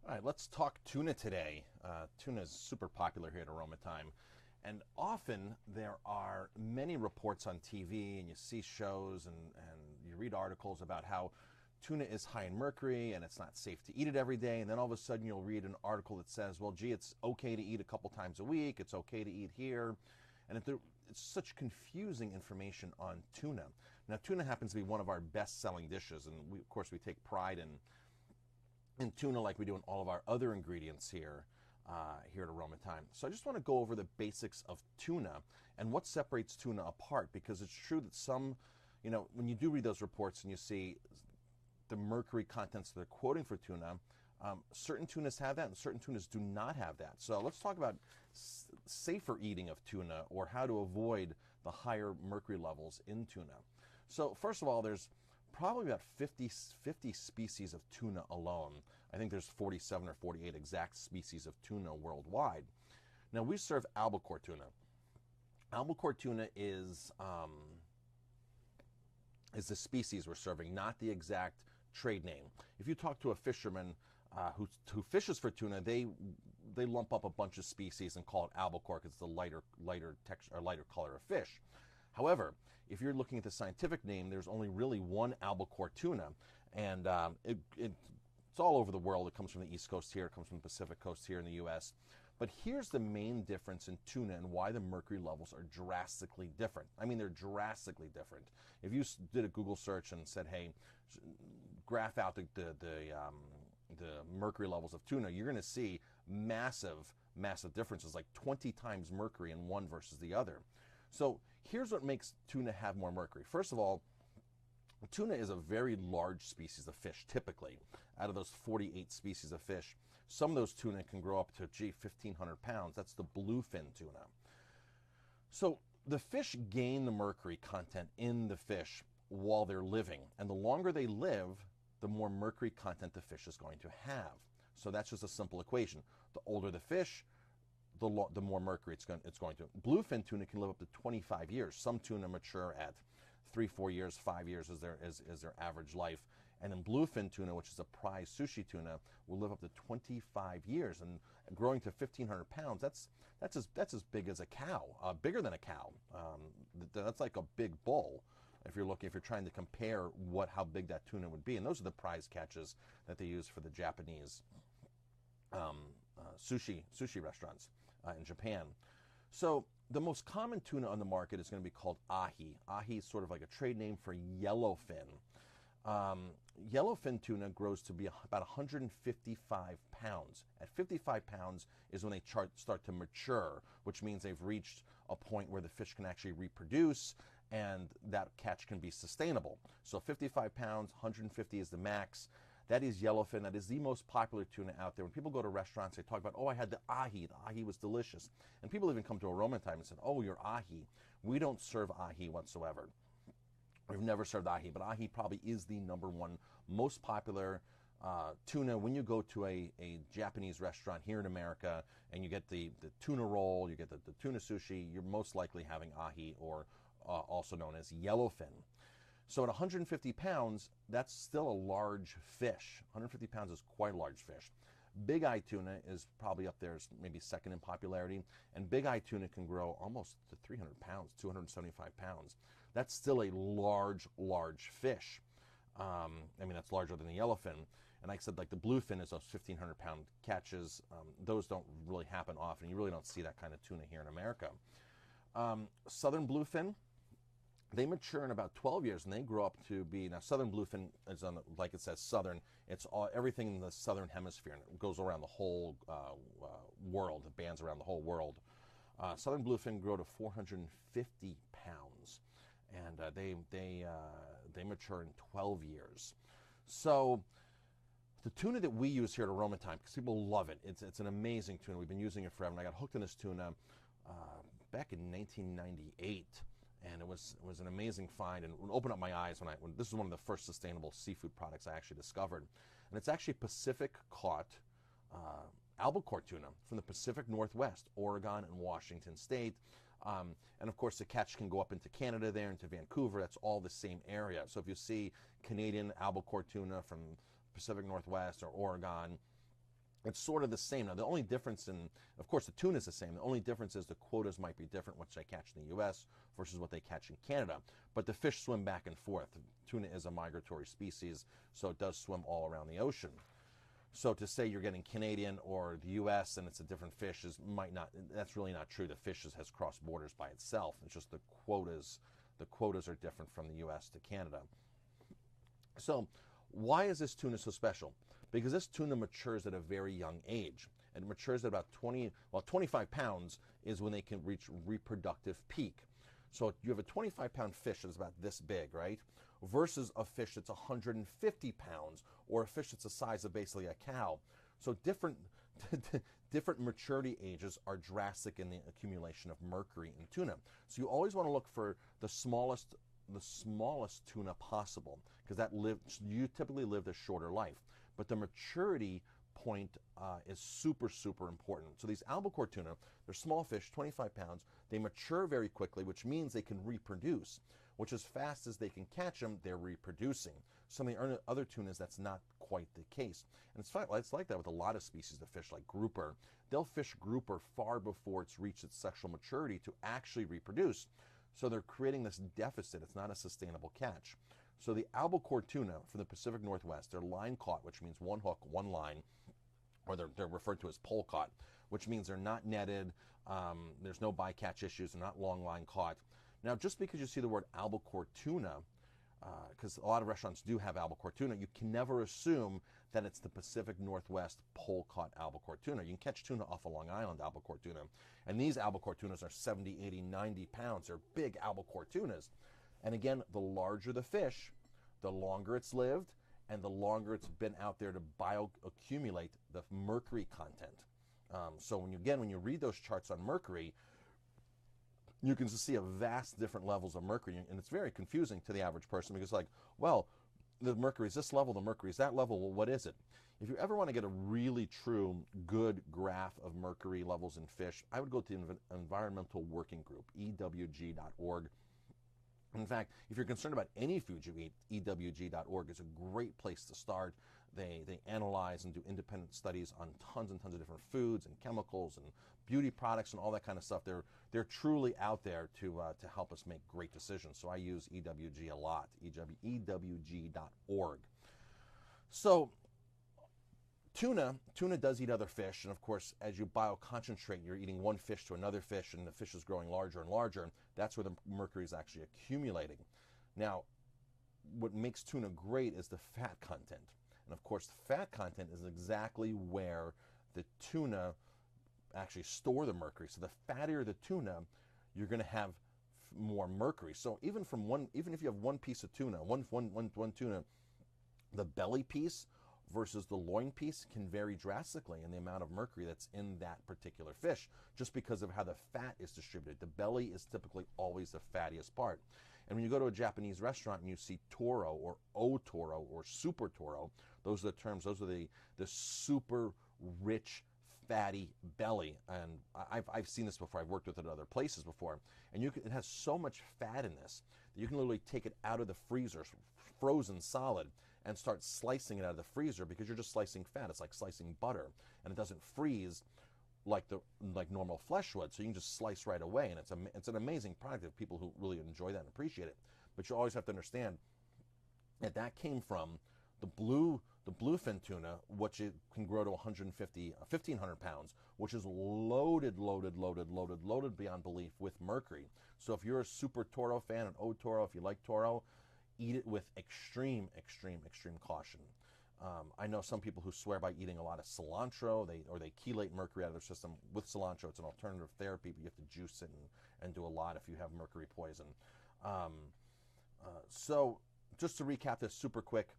All right, let's talk tuna today. Tuna is super popular here at Aroma Time. And often there are many reports on TV, and you see shows and you read articles about how tuna is high in mercury and it's not safe to eat it every day. And then all of a sudden you'll read an article that says, well, gee, it's okay to eat a couple times a week, it's okay to eat here. And it's such confusing information on tuna. Now, tuna happens to be one of our best selling dishes, and of course, we take pride in tuna like we do in all of our other ingredients here at Aroma Time. So I just want to go over the basics of tuna and what separates tuna apart, because it's true that when you do read those reports and you see the mercury contents that they're quoting for tuna, certain tunas have that and certain tunas do not have that. So let's talk about safer eating of tuna, or how to avoid the higher mercury levels in tuna. So first of all, there's probably about 50 species of tuna alone. I think there's 47 or 48 exact species of tuna worldwide. Now, we serve albacore tuna. Albacore tuna is the species we're serving, not the exact trade name. If you talk to a fisherman who fishes for tuna, they lump up a bunch of species and call it albacore because it's the lighter texture or lighter color of fish. However, if you're looking at the scientific name, there's only really one albacore tuna, and it's all over the world. It comes from the East Coast here, it comes from the Pacific Coast here in the U.S. But here's the main difference in tuna and why the mercury levels are drastically different. I mean, they're drastically different. If you did a Google search and said, hey, graph out the mercury levels of tuna, you're going to see massive differences, like 20 times mercury in one versus the other. So here's what makes tuna have more mercury. First of all, tuna is a very large species of fish, typically. Out of those 48 species of fish, some of those tuna can grow up to, 1,500 pounds. That's the bluefin tuna. So the fish gain the mercury content in the fish while they're living. And the longer they live, the more mercury content the fish is going to have. So that's just a simple equation. The older the fish, the more mercury it's going to. Bluefin tuna can live up to 25 years. Some tuna mature at 3-4 years, 5 years is their average life. And then bluefin tuna, which is a prize sushi tuna, will live up to 25 years and growing to 1,500 pounds. That's as big as a cow, bigger than a cow. That's like a big bull. If you're trying to compare how big that tuna would be, and those are the prize catches that they use for the Japanese sushi restaurants in Japan. So the most common tuna on the market is going to be called ahi. Ahi is sort of like a trade name for yellowfin. Yellowfin tuna grows to be about 155 pounds. At 55 pounds is when they start to mature, which means they've reached a point where the fish can actually reproduce and that catch can be sustainable. So 55 pounds, 150 is the max. That is yellowfin. That is the most popular tuna out there. When people go to restaurants, they talk about, oh, I had the ahi. The ahi was delicious. And people even come to Aroma Time and said, oh, your ahi. We don't serve ahi whatsoever. We've never served ahi, but ahi probably is the number one most popular tuna. When you go to a Japanese restaurant here in America and you get the tuna roll, you get the tuna sushi, you're most likely having ahi, or also known as yellowfin. So at 150 pounds, that's still a large fish. 150 pounds is quite a large fish. Big eye tuna is probably up there, maybe second in popularity. And big eye tuna can grow almost to 300 pounds, 275 pounds. That's still a large fish. That's larger than the yellowfin. And like I said, like the bluefin is those 1,500 pound catches. Those don't really happen often. You really don't see that kind of tuna here in America. Southern bluefin, they mature in about 12 years and they grow up to be, now southern bluefin is like it says southern, it's everything in the southern hemisphere, and it goes around the whole world, it bands around the whole world. Southern bluefin grow to 450 pounds and they mature in 12 years. So the tuna that we use here at Aroma Time, because people love it, it's an amazing tuna. We've been using it forever, and I got hooked on this tuna back in 1998. And it was an amazing find, and it opened up my eyes when this is one of the first sustainable seafood products I actually discovered. And it's actually Pacific caught albacore tuna from the Pacific Northwest, Oregon and Washington State. And of course the catch can go up into Canada there, into Vancouver. That's all the same area. So if you see Canadian albacore tuna from Pacific Northwest or Oregon, It's sort of the same. Now, the only difference in, of course, the tuna is the same. The only difference is the quotas might be different, which they catch in the U.S. versus what they catch in Canada. But the fish swim back and forth. Tuna is a migratory species, so it does swim all around the ocean. So to say you're getting Canadian or the U.S. and it's a different fish that's really not true. The fish has crossed borders by itself. It's just the quotas are different from the U.S. to Canada. So why is this tuna so special? Because this tuna matures at a very young age. And it matures at about 25 pounds is when they can reach reproductive peak. So you have a 25-pound fish that's about this big, right? Versus a fish that's 150 pounds, or a fish that's the size of basically a cow. So different maturity ages are drastic in the accumulation of mercury in tuna. So you always want to look for the smallest tuna possible, because you typically live a shorter life. But the maturity point is super, super important. So these albacore tuna, they're small fish, 25 pounds. They mature very quickly, which means they can reproduce, which as fast as they can catch them, they're reproducing. Some of the other tunas, that's not quite the case. And it's like that with a lot of species of fish, like grouper. They'll fish grouper far before it's reached its sexual maturity to actually reproduce. So they're creating this deficit. It's not a sustainable catch. So the albacore tuna from the Pacific Northwest, they're line caught, which means one hook, one line, or they're referred to as pole caught, which means they're not netted, there's no bycatch issues, they're not long line caught. Now, just because you see the word albacore tuna, because a lot of restaurants do have albacore tuna, you can never assume that it's the Pacific Northwest pole caught albacore tuna. You can catch tuna off of Long Island albacore tuna, and these albacore tunas are 70, 80, 90 pounds. They're big albacore tunas. And again, the larger the fish, the longer it's lived, and the longer it's been out there to bioaccumulate the mercury content. So when you read those charts on mercury, you can see a vast different levels of mercury, and it's very confusing to the average person, because like, well, the mercury is this level, the mercury is that level, well, what is it? If you ever want to get a really true good graph of mercury levels in fish, I would go to the Environmental Working Group, EWG.org. In fact, if you're concerned about any food you eat, EWG.org is a great place to start. They analyze and do independent studies on tons and tons of different foods and chemicals and beauty products and all that kind of stuff. They're truly out there to help us make great decisions. So I use EWG a lot, EWG.org. So tuna does eat other fish, and of course, as you bioconcentrate, you're eating one fish to another fish, and the fish is growing larger and larger. That's where the mercury is actually accumulating. Now, what makes tuna great is the fat content. And of course, the fat content is exactly where the tuna actually store the mercury. So the fattier the tuna, you're going to have more mercury. So even if you have one piece of tuna, one tuna, the belly piece versus the loin piece can vary drastically in the amount of mercury that's in that particular fish, just because of how the fat is distributed. The belly is typically always the fattiest part. And when you go to a Japanese restaurant and you see toro or otoro or super toro, those are the terms, those are the super rich, fatty belly. And I've seen this before. I've worked with it at other places before. And it has so much fat in this that you can literally take it out of the freezer, frozen solid, and start slicing it out of the freezer, because you're just slicing fat. It's like slicing butter, and it doesn't freeze like normal flesh would. So you can just slice right away, and it's an amazing product of people who really enjoy that and appreciate it. But you always have to understand that came from the bluefin tuna, which it can grow to 1,500 pounds, which is loaded beyond belief with mercury. So if you're a super toro fan, an otoro, if you like toro, eat it with extreme caution. I know some people who swear by eating a lot of cilantro, they chelate mercury out of their system with cilantro. It's an alternative therapy, but you have to juice it and do a lot if you have mercury poison. So just to recap this super quick,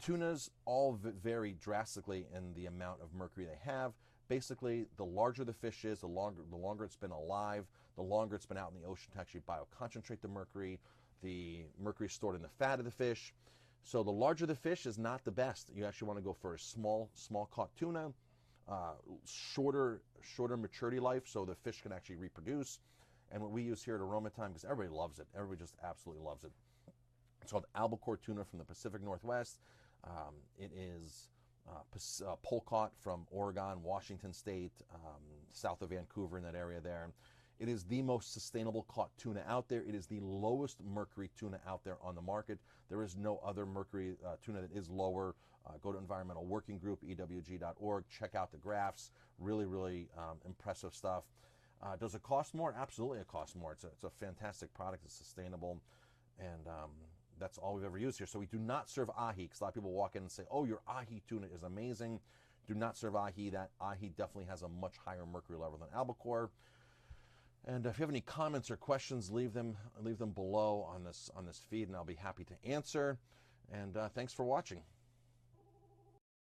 tunas all vary drastically in the amount of mercury they have. Basically, the larger the fish is, the longer it's been alive, the longer it's been out in the ocean to actually bioconcentrate the mercury. The mercury is stored in the fat of the fish. So the larger the fish is not the best. You actually want to go for a small caught tuna, shorter maturity life, so the fish can actually reproduce. And what we use here at Aroma Thyme, because everybody loves it, everybody just absolutely loves it. It's called albacore tuna from the Pacific Northwest. It is polecat from Oregon, Washington State, south of Vancouver in that area there. It is the most sustainable caught tuna out there. It is the lowest mercury tuna out there on the market. There is no other mercury tuna that is lower. Go to Environmental Working Group, ewg.org. Check out the graphs. Really, really impressive stuff. Does it cost more? Absolutely it costs more. It's a fantastic product. It's sustainable. And that's all we've ever used here. So we do not serve ahi, because a lot of people walk in and say, oh, your ahi tuna is amazing. Do not serve ahi. That ahi definitely has a much higher mercury level than albacore. And if you have any comments or questions, leave them below on this feed, and I'll be happy to answer. And thanks for watching.